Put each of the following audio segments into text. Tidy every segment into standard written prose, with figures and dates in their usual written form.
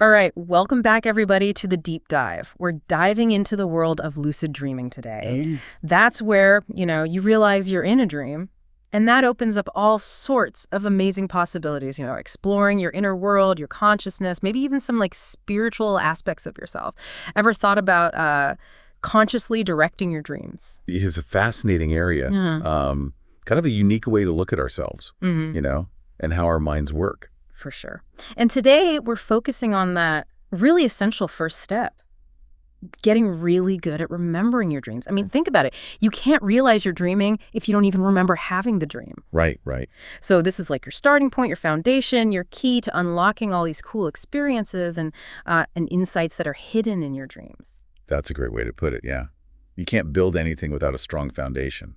All right, welcome back, everybody, to the deep dive. We're diving into the world of lucid dreaming today. That's where, you realize you're in a dream, and that opens up all sorts of amazing possibilities, exploring your inner world, your consciousness, maybe even some, spiritual aspects of yourself. Ever thought about consciously directing your dreams? It's a fascinating area. Kind of a unique way to look at ourselves, and how our minds work. For sure. And today we're focusing on that really essential first step, getting really good at remembering your dreams. I mean, think about it. You can't realize you're dreaming if you don't even remember having the dream. Right. So this is like your starting point, your foundation, your key to unlocking all these cool experiences and insights that are hidden in your dreams. That's a great way to put it, yeah. You can't build anything without a strong foundation.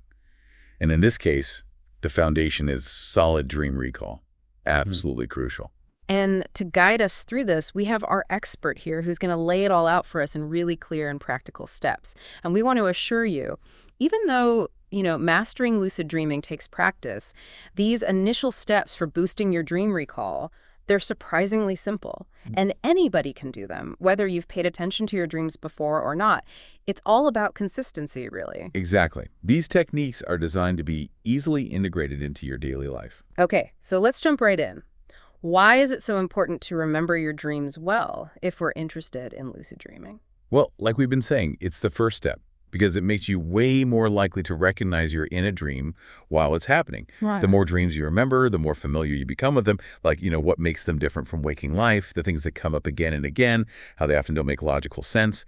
And in this case, the foundation is solid dream recall. Absolutely crucial. And to guide us through this, we have our expert here who's going to lay it all out for us in really clear and practical steps. And we want to assure you, even though, mastering lucid dreaming takes practice, these initial steps for boosting your dream recall, they're surprisingly simple. And anybody can do them, whether you've paid attention to your dreams before or not. It's all about consistency, really. Exactly. These techniques are designed to be easily integrated into your daily life. Okay, so let's jump right in. Why is it so important to remember your dreams well if we're interested in lucid dreaming? Well, like we've been saying, it's the first step because it makes you way more likely to recognize you're in a dream while it's happening. Right. The more dreams you remember, the more familiar you become with them, what makes them different from waking life, the things that come up again and again, how they often don't make logical sense.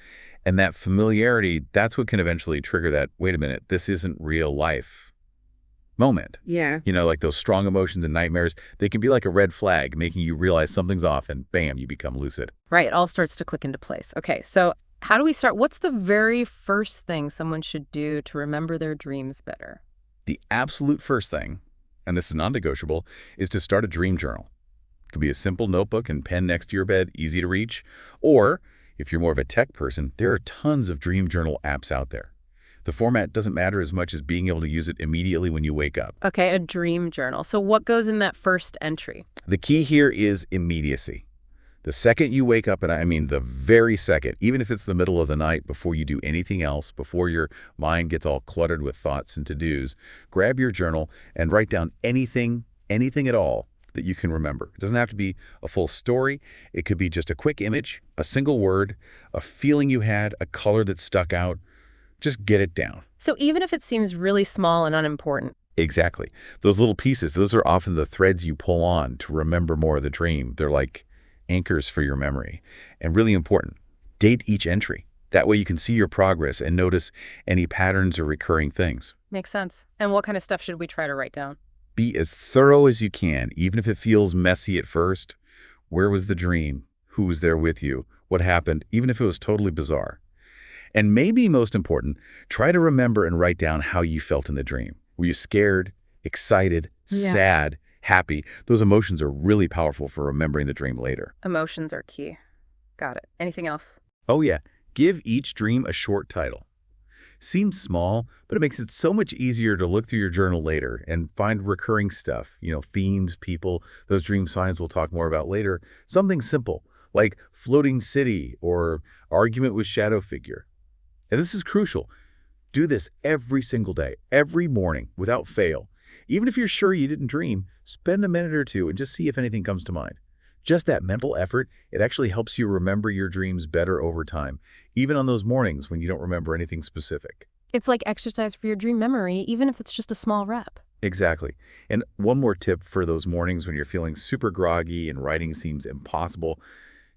And that familiarity, that's what can eventually trigger that, wait a minute, this isn't real life moment. Yeah. Like those strong emotions and nightmares, they can be like a red flag, making you realize something's off and bam, you become lucid. Right, it all starts to click into place. Okay, so how do we start? What's the very first thing someone should do to remember their dreams better? The absolute first thing, and this is non-negotiable, is to start a dream journal. It could be a simple notebook and pen next to your bed, easy to reach. Or, if you're more of a tech person, there are tons of dream journal apps out there. The format doesn't matter as much as being able to use it immediately when you wake up. Okay, a dream journal. So what goes in that first entry? The key here is immediacy. The second you wake up, and I mean the very second, even if it's the middle of the night, before you do anything else, before your mind gets all cluttered with thoughts and to-dos, grab your journal and write down anything at all that you can remember. It doesn't have to be a full story. It could be just a quick image, a single word, a feeling you had, a color that stuck out. Just get it down. So even if it seems really small and unimportant. Exactly. Those little pieces, those are often the threads you pull on to remember more of the dream. They're like anchors for your memory. And really important, date each entry. That way you can see your progress and notice any patterns or recurring things. Makes sense. And what kind of stuff should we try to write down? Be as thorough as you can, even if it feels messy at first. Where was the dream? Who was there with you? What happened? Even if it was totally bizarre. And maybe most important, try to remember and write down how you felt in the dream. Were you scared, excited, sad, happy? Those emotions are really powerful for remembering the dream later. Emotions are key. Got it. Anything else? Oh yeah, give each dream a short title. Seems small, but it makes it so much easier to look through your journal later and find recurring stuff, themes, people, those dream signs we'll talk more about later. Something simple, like floating city or argument with shadow figure. And this is crucial. Do this every single day, every morning, without fail. Even if you're sure you didn't dream, spend a minute or two and just see if anything comes to mind. Just that mental effort, it actually helps you remember your dreams better over time, even on those mornings when you don't remember anything specific. It's like exercise for your dream memory, even if it's just a small rep. Exactly. And one more tip for those mornings when you're feeling super groggy and writing seems impossible,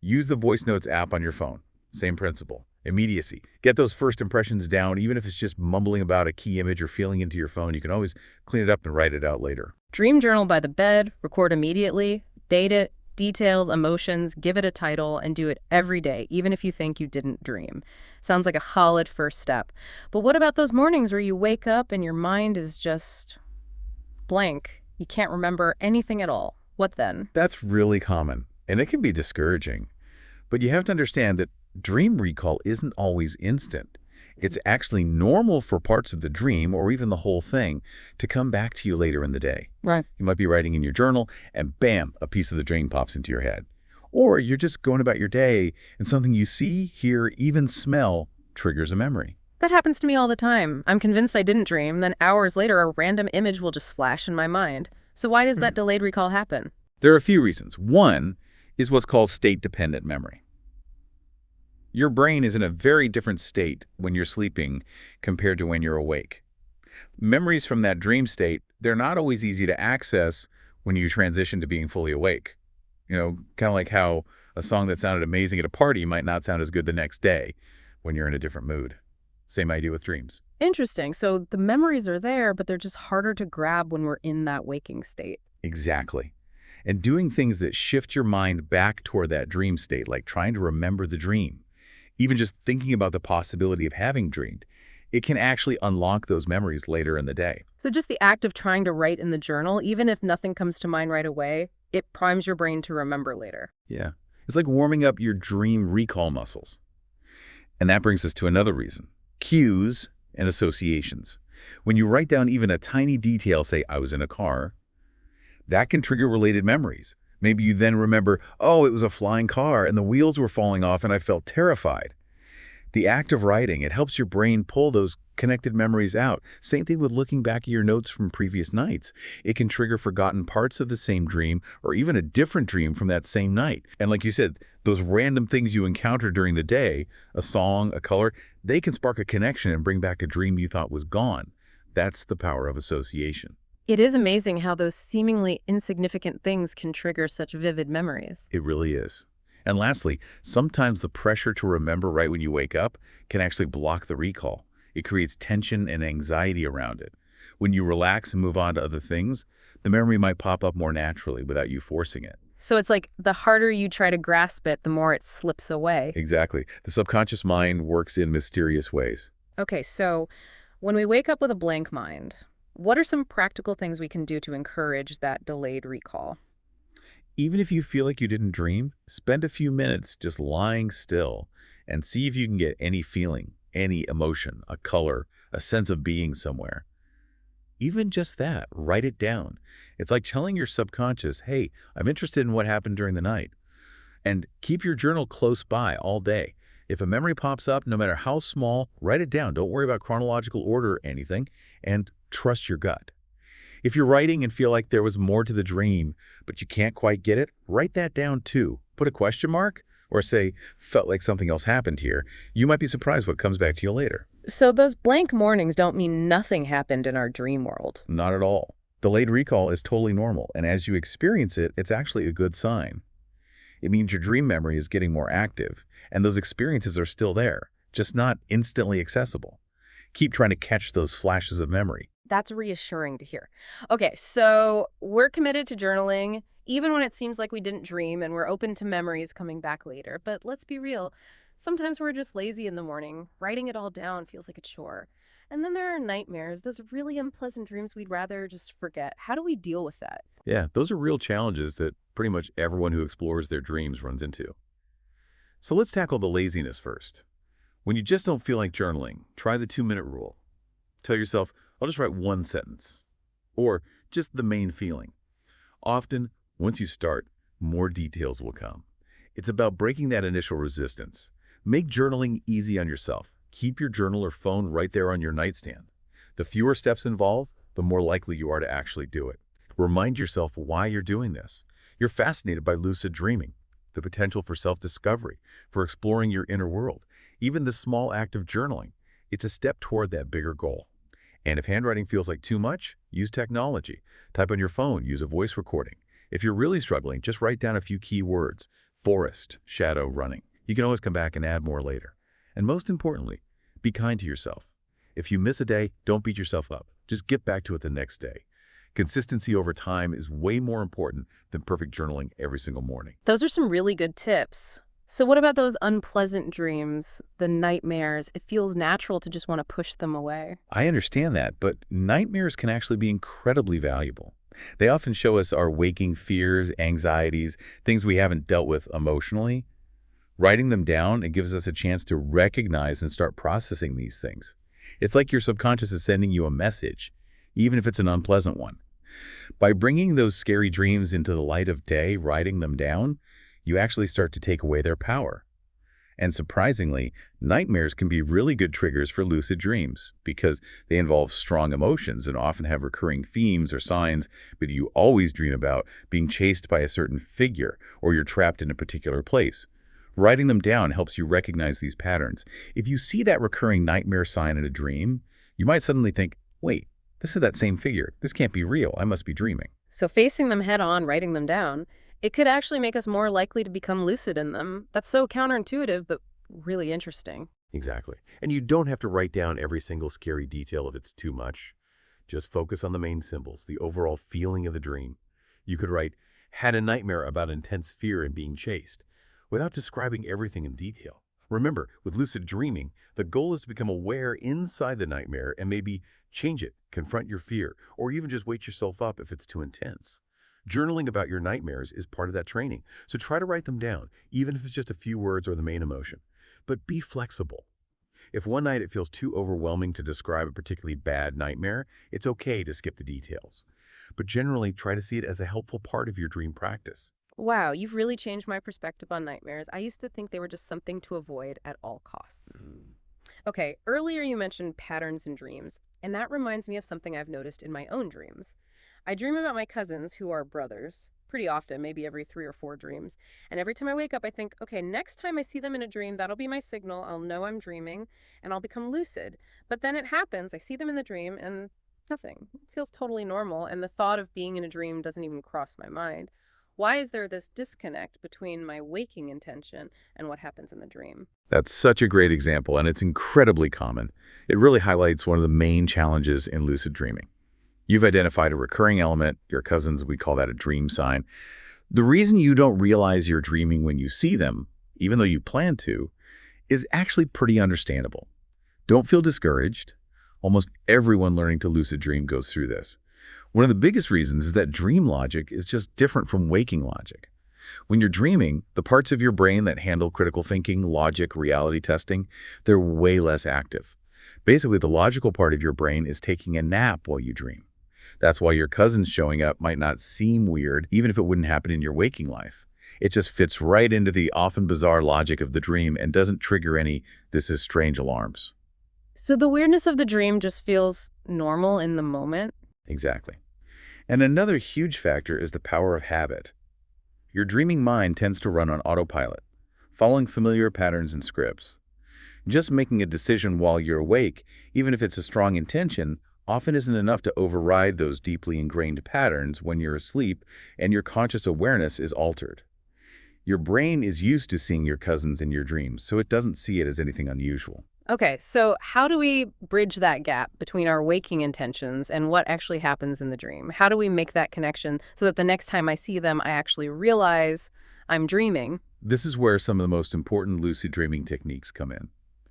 use the voice notes app on your phone. Same principle. Immediacy. Get those first impressions down, even if it's just mumbling about a key image or feeling into your phone. You can always clean it up and write it out later. Dream journal by the bed, record immediately, date it, details, emotions, give it a title, and do it every day, even if you think you didn't dream. Sounds like a solid first step. But what about those mornings where you wake up and your mind is just blank? You can't remember anything at all. What then? That's really common, and it can be discouraging. But you have to understand that dream recall isn't always instant. It's actually normal for parts of the dream, or even the whole thing, to come back to you later in the day. Right. You might be writing in your journal, and bam, a piece of the dream pops into your head. Or you're just going about your day and something you see, hear, even smell triggers a memory. That happens to me all the time. I'm convinced I didn't dream, then hours later a random image will just flash in my mind. So why does that Hmm. delayed recall happen? There are a few reasons. One is what's called state-dependent memory. Your brain is in a very different state when you're sleeping compared to when you're awake. Memories from that dream state, they're not always easy to access when you transition to being fully awake. Kind of like how a song that sounded amazing at a party might not sound as good the next day when you're in a different mood. Same idea with dreams. Interesting. So the memories are there, but they're just harder to grab when we're in that waking state. Exactly. And doing things that shift your mind back toward that dream state, like trying to remember the dream, even just thinking about the possibility of having dreamed, it can actually unlock those memories later in the day. So just the act of trying to write in the journal, even if nothing comes to mind right away, it primes your brain to remember later. Yeah. It's like warming up your dream recall muscles. And that brings us to another reason. Cues and associations. When you write down even a tiny detail, say, I was in a car, that can trigger related memories. Maybe you then remember, oh, it was a flying car and the wheels were falling off and I felt terrified. The act of writing, it helps your brain pull those connected memories out. Same thing with looking back at your notes from previous nights. It can trigger forgotten parts of the same dream or even a different dream from that same night. And like you said, those random things you encounter during the day, a song, a color, they can spark a connection and bring back a dream you thought was gone. That's the power of association. It is amazing how those seemingly insignificant things can trigger such vivid memories. It really is. And lastly, sometimes the pressure to remember right when you wake up can actually block the recall. It creates tension and anxiety around it. When you relax and move on to other things, the memory might pop up more naturally without you forcing it. So it's like the harder you try to grasp it, the more it slips away. Exactly. The subconscious mind works in mysterious ways. Okay, so when we wake up with a blank mind, what are some practical things we can do to encourage that delayed recall? Even if you feel like you didn't dream, spend a few minutes just lying still and see if you can get any feeling, any emotion, a color, a sense of being somewhere. Even just that, write it down. It's like telling your subconscious, hey, I'm interested in what happened during the night. And keep your journal close by all day. If a memory pops up, no matter how small, write it down. Don't worry about chronological order or anything, and trust your gut. If you're writing and feel like there was more to the dream, but you can't quite get it, write that down too. Put a question mark or say, felt like something else happened here. You might be surprised what comes back to you later. So those blank mornings don't mean nothing happened in our dream world. Not at all. Delayed recall is totally normal, and as you experience it, it's actually a good sign. It means your dream memory is getting more active, and those experiences are still there, just not instantly accessible. Keep trying to catch those flashes of memory. That's reassuring to hear. Okay, so we're committed to journaling, even when it seems like we didn't dream, and we're open to memories coming back later. But let's be real. Sometimes we're just lazy in the morning. Writing it all down feels like a chore. And then there are nightmares, those really unpleasant dreams we'd rather just forget. How do we deal with that? Yeah, those are real challenges that pretty much everyone who explores their dreams runs into. So let's tackle the laziness first. When you just don't feel like journaling, try the 2-minute rule. Tell yourself, I'll just write one sentence, or just the main feeling. Often, once you start, more details will come. It's about breaking that initial resistance. Make journaling easy on yourself. Keep your journal or phone right there on your nightstand. The fewer steps involved, the more likely you are to actually do it. Remind yourself why you're doing this. You're fascinated by lucid dreaming, the potential for self-discovery, for exploring your inner world. Even the small act of journaling, it's a step toward that bigger goal. And if handwriting feels like too much, use technology. Type on your phone, use a voice recording. If you're really struggling, just write down a few key words: forest, shadow, running. You can always come back and add more later. And most importantly, be kind to yourself. If you miss a day, don't beat yourself up. Just get back to it the next day. Consistency over time is way more important than perfect journaling every single morning. Those are some really good tips. So what about those unpleasant dreams, the nightmares? It feels natural to just want to push them away. I understand that, but nightmares can actually be incredibly valuable. They often show us our waking fears, anxieties, things we haven't dealt with emotionally. Writing them down, it gives us a chance to recognize and start processing these things. It's like your subconscious is sending you a message, even if it's an unpleasant one. By bringing those scary dreams into the light of day, writing them down, You actually start to take away their power. And surprisingly, nightmares can be really good triggers for lucid dreams because they involve strong emotions and often have recurring themes or signs, but you always dream about being chased by a certain figure or you're trapped in a particular place. Writing them down helps you recognize these patterns. If you see that recurring nightmare sign in a dream, you might suddenly think, wait, this is that same figure. This can't be real. I must be dreaming. So facing them head on, writing them down, it could actually make us more likely to become lucid in them. That's so counterintuitive, but really interesting. Exactly. And you don't have to write down every single scary detail if it's too much. Just focus on the main symbols, the overall feeling of the dream. You could write, had a nightmare about intense fear and being chased, without describing everything in detail. Remember, with lucid dreaming, the goal is to become aware inside the nightmare and maybe change it, confront your fear, or even just wake yourself up if it's too intense. Journaling about your nightmares is part of that training, so try to write them down, even if it's just a few words or the main emotion. But be flexible. If one night it feels too overwhelming to describe a particularly bad nightmare, it's okay to skip the details. But generally, try to see it as a helpful part of your dream practice. Wow, you've really changed my perspective on nightmares. I used to think they were just something to avoid at all costs. Okay, earlier you mentioned patterns in dreams, and that reminds me of something I've noticed in my own dreams. I dream about my cousins, who are brothers, pretty often, maybe every 3 or 4 dreams. And every time I wake up, I think, okay, next time I see them in a dream, that'll be my signal. I'll know I'm dreaming, and I'll become lucid. But then it happens, I see them in the dream, and nothing. It feels totally normal, and the thought of being in a dream doesn't even cross my mind. Why is there this disconnect between my waking intention and what happens in the dream? That's such a great example, and it's incredibly common. It really highlights one of the main challenges in lucid dreaming. You've identified a recurring element, your cousins, we call that a dream sign. The reason you don't realize you're dreaming when you see them, even though you plan to, is actually pretty understandable. Don't feel discouraged. Almost everyone learning to lucid dream goes through this. One of the biggest reasons is that dream logic is just different from waking logic. When you're dreaming, the parts of your brain that handle critical thinking, logic, reality testing, they're way less active. Basically, the logical part of your brain is taking a nap while you dream. That's why your cousins showing up might not seem weird, even if it wouldn't happen in your waking life. It just fits right into the often bizarre logic of the dream and doesn't trigger any "this is strange" alarms. So the weirdness of the dream just feels normal in the moment? Exactly. And another huge factor is the power of habit. Your dreaming mind tends to run on autopilot, following familiar patterns and scripts. Just making a decision while you're awake, even if it's a strong intention, often isn't enough to override those deeply ingrained patterns when you're asleep and your conscious awareness is altered. Your brain is used to seeing your cousins in your dreams, so it doesn't see it as anything unusual. Okay, so how do we bridge that gap between our waking intentions and what actually happens in the dream? How do we make that connection so that the next time I see them, I actually realize I'm dreaming? This is where some of the most important lucid dreaming techniques come in.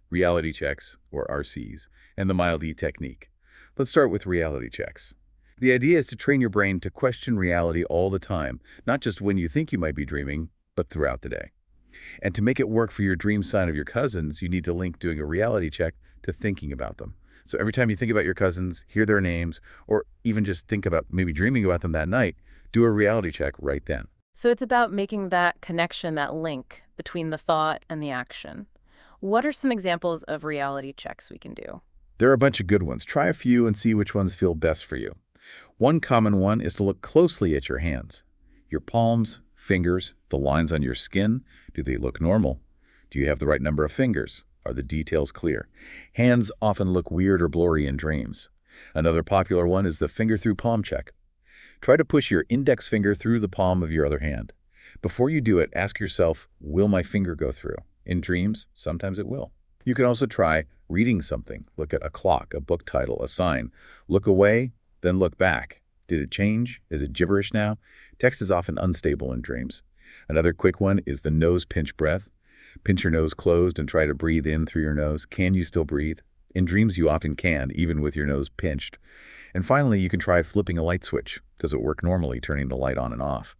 Reality checks, or RCs, and the Mild E technique. Let's start with reality checks. The idea is to train your brain to question reality all the time, not just when you think you might be dreaming, but throughout the day. And to make it work for your dream sign of your cousins, you need to link doing a reality check to thinking about them. So every time you think about your cousins, hear their names, or even just think about maybe dreaming about them that night, do a reality check right then. So it's about making that connection, that link between the thought and the action. What are some examples of reality checks we can do? There are a bunch of good ones. Try a few and see which ones feel best for you. One common one is to look closely at your hands. Your palms, fingers, the lines on your skin, do they look normal? Do you have the right number of fingers? Are the details clear? Hands often look weird or blurry in dreams. Another popular one is the finger through palm check. Try to push your index finger through the palm of your other hand. Before you do it, ask yourself, will my finger go through? In dreams, sometimes it will. You can also try reading something. Look at a clock, a book title, a sign. Look away, then look back. Did it change? Is it gibberish now? Text is often unstable in dreams. Another quick one is the nose pinch breath. Pinch your nose closed and try to breathe in through your nose. Can you still breathe? In dreams, you often can, even with your nose pinched. And finally, you can try flipping a light switch. Does it work normally, turning the light on and off?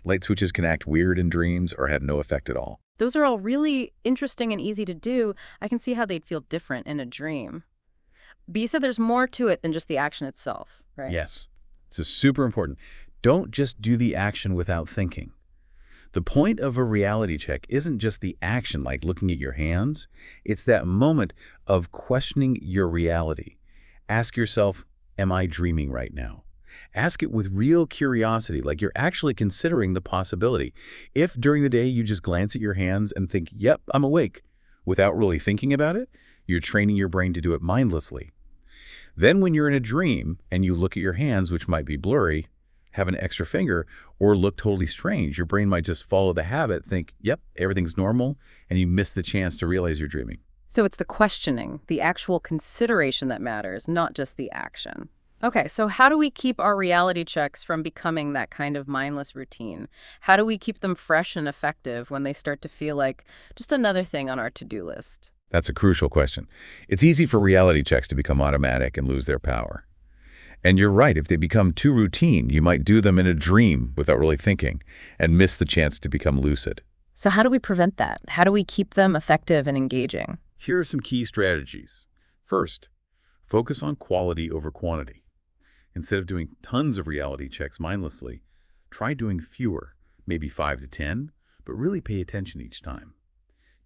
Light switches can act weird in dreams or have no effect at all. Those are all really interesting and easy to do. I can see how they'd feel different in a dream. But you said there's more to it than just the action itself, right? Yes. This is super important. Don't just do the action without thinking. The point of a reality check isn't just the action like looking at your hands. It's that moment of questioning your reality. Ask yourself, am I dreaming right now? Ask it with real curiosity, like you're actually considering the possibility. If during the day you just glance at your hands and think, yep, I'm awake, without really thinking about it, you're training your brain to do it mindlessly. Then when you're in a dream and you look at your hands, which might be blurry, have an extra finger, or look totally strange, your brain might just follow the habit, think, yep, everything's normal, and you miss the chance to realize you're dreaming. So it's the questioning, the actual consideration that matters, not just the action. Okay, so how do we keep our reality checks from becoming that kind of mindless routine? How do we keep them fresh and effective when they start to feel like just another thing on our to-do list? That's a crucial question. It's easy for reality checks to become automatic and lose their power. And you're right, if they become too routine, you might do them in a dream without really thinking and miss the chance to become lucid. So how do we prevent that? How do we keep them effective and engaging? Here are some key strategies. First, focus on quality over quantity. Instead of doing tons of reality checks mindlessly, try doing fewer, maybe 5 to 10, but really pay attention each time.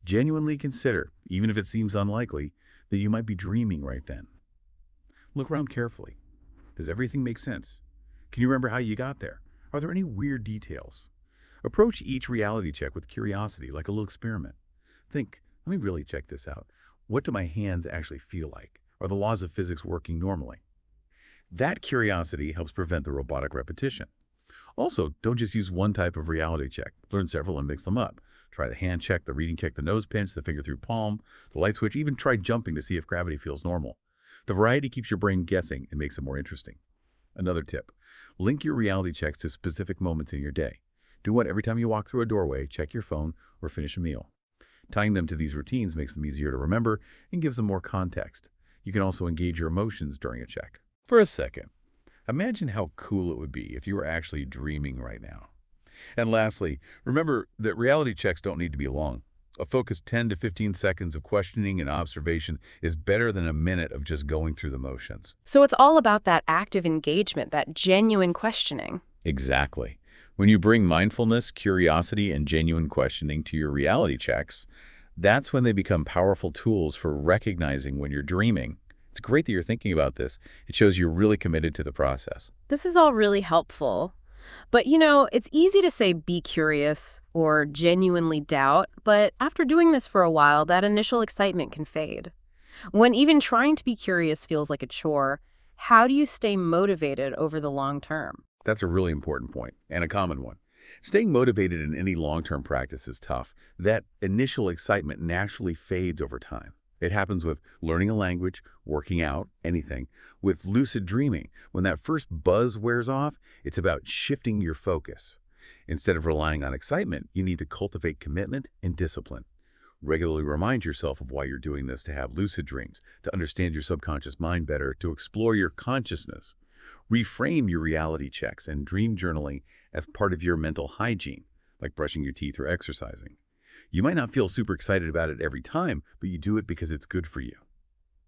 Genuinely consider, even if it seems unlikely, that you might be dreaming right then. Look around carefully. Does everything make sense? Can you remember how you got there? Are there any weird details? Approach each reality check with curiosity, like a little experiment. Think, let me really check this out. What do my hands actually feel like? Are the laws of physics working normally? That curiosity helps prevent the robotic repetition. Also, don't just use one type of reality check. Learn several and mix them up. Try the hand check, the reading check, the nose pinch, the finger through palm, the light switch, even try jumping to see if gravity feels normal. The variety keeps your brain guessing and makes it more interesting. Another tip, link your reality checks to specific moments in your day. Do one every time you walk through a doorway, check your phone, or finish a meal. Tying them to these routines makes them easier to remember and gives them more context. You can also engage your emotions during a check. For a second, imagine how cool it would be if you were actually dreaming right now. And lastly, remember that reality checks don't need to be long. A focused 10 to 15 seconds of questioning and observation is better than a minute of just going through the motions. So it's all about that active engagement, that genuine questioning. Exactly. When you bring mindfulness, curiosity, and genuine questioning to your reality checks, that's when they become powerful tools for recognizing when you're dreaming. It's great that you're thinking about this. It shows you're really committed to the process. This is all really helpful. But, it's easy to say be curious or genuinely doubt, but after doing this for a while, that initial excitement can fade. When even trying to be curious feels like a chore, how do you stay motivated over the long term? That's a really important point, and a common one. Staying motivated in any long-term practice is tough. That initial excitement naturally fades over time. It happens with learning a language, working out, anything. With lucid dreaming, when that first buzz wears off, it's about shifting your focus. Instead of relying on excitement, you need to cultivate commitment and discipline. Regularly remind yourself of why you're doing this, to have lucid dreams, to understand your subconscious mind better, to explore your consciousness. Reframe your reality checks and dream journaling as part of your mental hygiene, like brushing your teeth or exercising. You might not feel super excited about it every time, but you do it because it's good for you.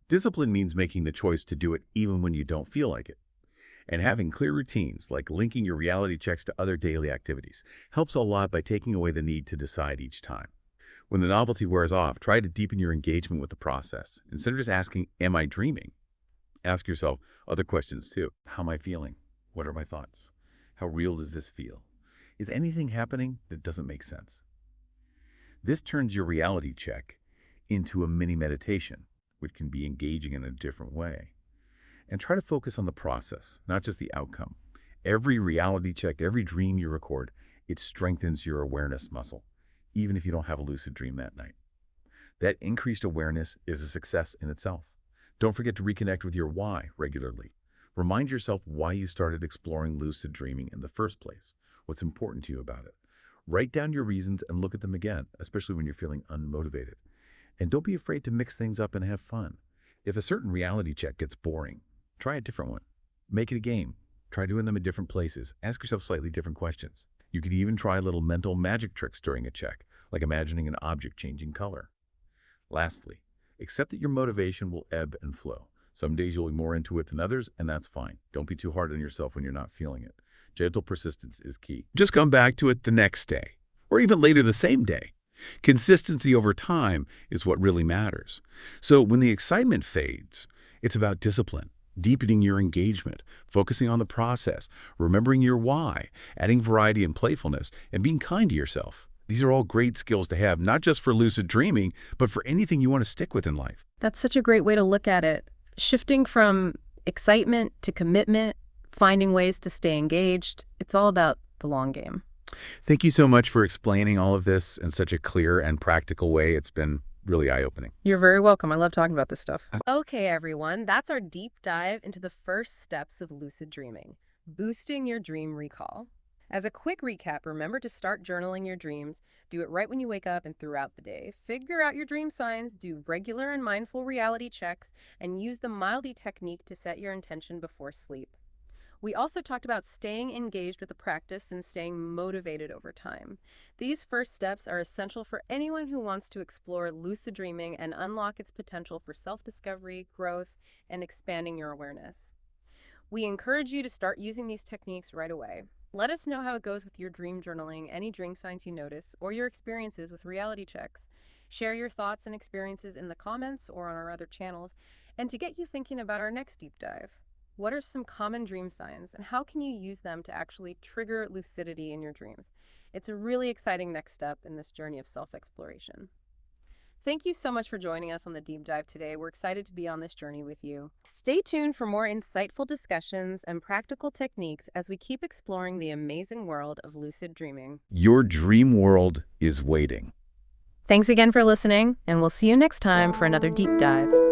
Discipline means making the choice to do it even when you don't feel like it. And having clear routines, like linking your reality checks to other daily activities, helps a lot by taking away the need to decide each time. When the novelty wears off, try to deepen your engagement with the process. Instead of just asking, am I dreaming? Ask yourself other questions too. How am I feeling? What are my thoughts? How real does this feel? Is anything happening that doesn't make sense? This turns your reality check into a mini meditation, which can be engaging in a different way. And try to focus on the process, not just the outcome. Every reality check, every dream you record, it strengthens your awareness muscle, even if you don't have a lucid dream that night. That increased awareness is a success in itself. Don't forget to reconnect with your why regularly. Remind yourself why you started exploring lucid dreaming in the first place, what's important to you about it. Write down your reasons and look at them again, especially when you're feeling unmotivated. And don't be afraid to mix things up and have fun. If a certain reality check gets boring, try a different one. Make it a game. Try doing them in different places. Ask yourself slightly different questions. You could even try little mental magic tricks during a check, like imagining an object changing color. Lastly, accept that your motivation will ebb and flow. Some days you'll be more into it than others, and that's fine. Don't be too hard on yourself when you're not feeling it. Gentle persistence is key. Just come back to it the next day. or even later the same day. Consistency over time is what really matters. So when the excitement fades, it's about discipline, deepening your engagement, focusing on the process, remembering your why, adding variety and playfulness, and being kind to yourself. These are all great skills to have, not just for lucid dreaming, but for anything you want to stick with in life. That's such a great way to look at it. Shifting from excitement to commitment, finding ways to stay engaged, it's all about the long game. Thank you so much for explaining all of this in such a clear and practical way. It's been really eye-opening. You're very welcome. I love talking about this stuff. Okay, everyone, that's our deep dive into the first steps of lucid dreaming, boosting your dream recall. As a quick recap, remember to start journaling your dreams. Do it right when you wake up and throughout the day. Figure out your dream signs, do regular and mindful reality checks, and use the Mildy technique to set your intention before sleep. We also talked about staying engaged with the practice and staying motivated over time. These first steps are essential for anyone who wants to explore lucid dreaming and unlock its potential for self-discovery, growth, and expanding your awareness. We encourage you to start using these techniques right away. Let us know how it goes with your dream journaling, any dream signs you notice, or your experiences with reality checks. Share your thoughts and experiences in the comments or on our other channels. And to get you thinking about our next deep dive, what are some common dream signs, and how can you use them to actually trigger lucidity in your dreams? It's a really exciting next step in this journey of self-exploration. Thank you so much for joining us on the deep dive today. We're excited to be on this journey with you. Stay tuned for more insightful discussions and practical techniques as we keep exploring the amazing world of lucid dreaming. Your dream world is waiting. Thanks again for listening, and we'll see you next time for another deep dive.